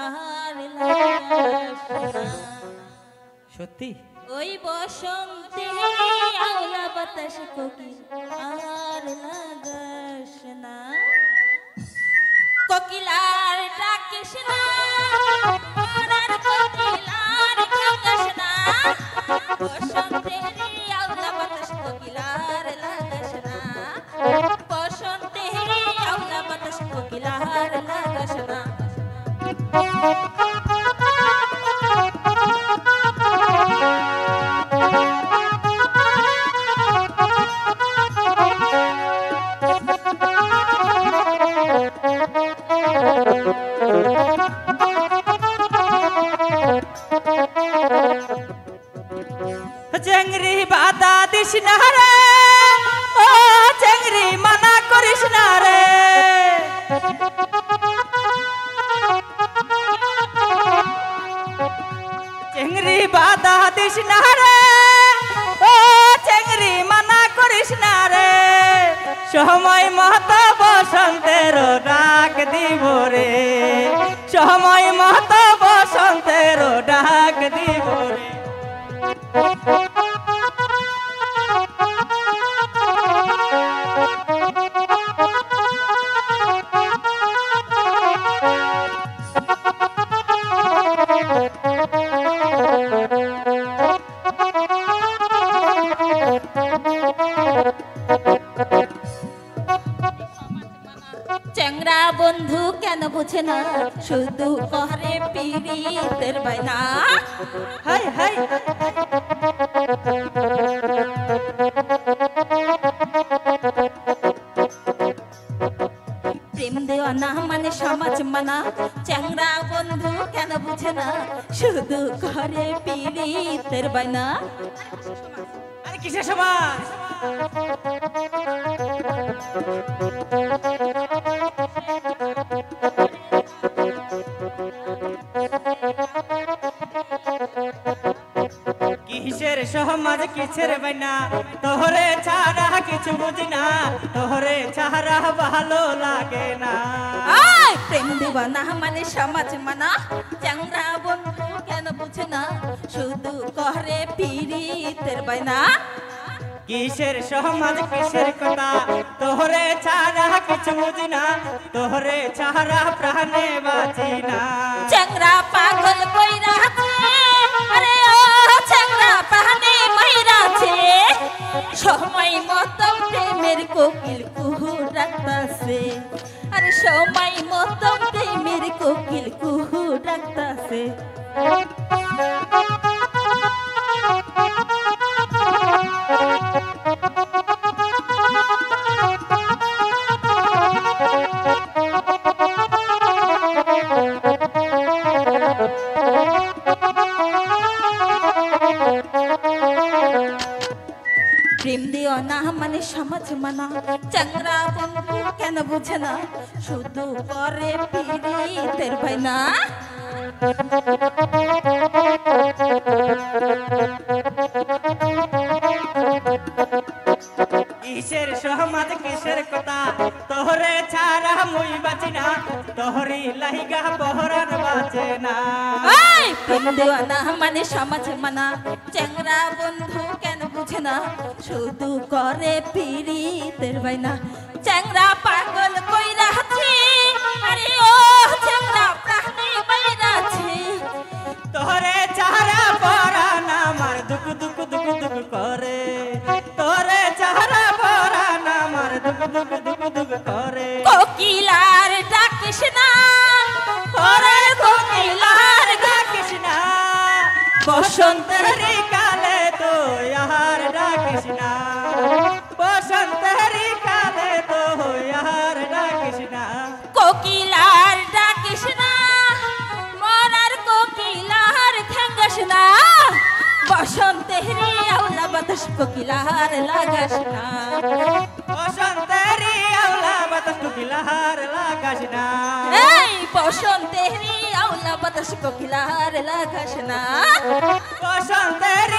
আর লাগাস না। সত্যি ওই বসন্তে আওলা বাতাস কোকিল আর লাগাস না। কোকিলার ডাকিস না, আর কোকিলার ডাকিস না। বসন্তের আওলা বাতাস কোকিলার লাগাস না। বসন্তের আওলা বাতাস কোকিলার লাগাস না। চেংড়ি বাধা দিস না রে, ও চেংড়ি মানা করিস না রে। চেংড়ি বাধা দিস না রে, ও চেংড়ি মানা করিস না রে। সময় মতো বসন্তের ডাক দিব রে, সময় মতো বসন্তের ডাক দিব রে। চ্যাংরা বন্ধু কেন বুঝে না, শুধু করে পীড়িতের বায়না। হাই হাই প্রেম দেওয়ানা মানে সমাজ মানা। চ্যাংরা বন্ধু কেন বুঝে না, শুধু করে পীড়িতের বায়না। আরে কিসের সমাজ? কিসের সমাজ কিসের বাইনা, তোহরে ছাড়া কিছু বুঝি না, তোহরে ছাড়া ভালো লাগে না। প্রেম দেওয়ানা মানে সমাজ মানা। চ্যাংরা বন্ধু কেন বুঝে না, শুধু করে পীড়িতের বায়না। কিসের সমাজ কিসের কথা, তোহরে ছাড়া কিছু বুঝি না, তোহরে ছাড়া প্রাণে বাঁচি না। চ্যাংরা পাগল কইরাছে, আরে ও চ্যাংরা প্রাণে মইরাছে। সময় মতো প্রেমের কোকিল কুহু ডাকতাছে, আরে সময় মতো প্রেমের কোকিল কুহু ডাকতাছে। প্রেম দিও না মানে সমাজ মানা। চ্যাংরা বন্ধু কেন বুঝে না, শুধু করে পীড়িতের বায়না। কিসের সমাজ কিসের কথা, তোহরে ছাড়া মুই বাঁচি না, তোহরি লাইগা পহরান বাঁচে না। প্রেম দেওয়া না মানে সমাজ মানা। চ্যাংরা বন্ধু কেন বুঝে না, শুধু করে পীড়িতের বায়না। চ্যাংরা পাগল কইরাছে, আরে ও চ্যাংরা প্রাণে বাইরাছে। তোহরে ছাড়া পরান আমার দুক দুক দুক দুক করে, তোরে ছাড়া পরান আমার দুক দুক দুক দুক করে। কোকিলার ডাকিস না, ওরে কোকিলার ডাকিস না, বসন্তের কালে তো আর ডাকিস না, বসন্তের কালে তো আর ডাকিস না। কোকিলার ডাকিস না, মরার কোকিলার ঠেঙ্গাস না। বসন্তের আওলা বাতাস কোকিলার লাগাস না। বসন্তের আওলা বাতাস কোকিলার লাগাস না। এই বসন্তের আওলা বাতাস কোকিলার লাগাস না। বসন্তের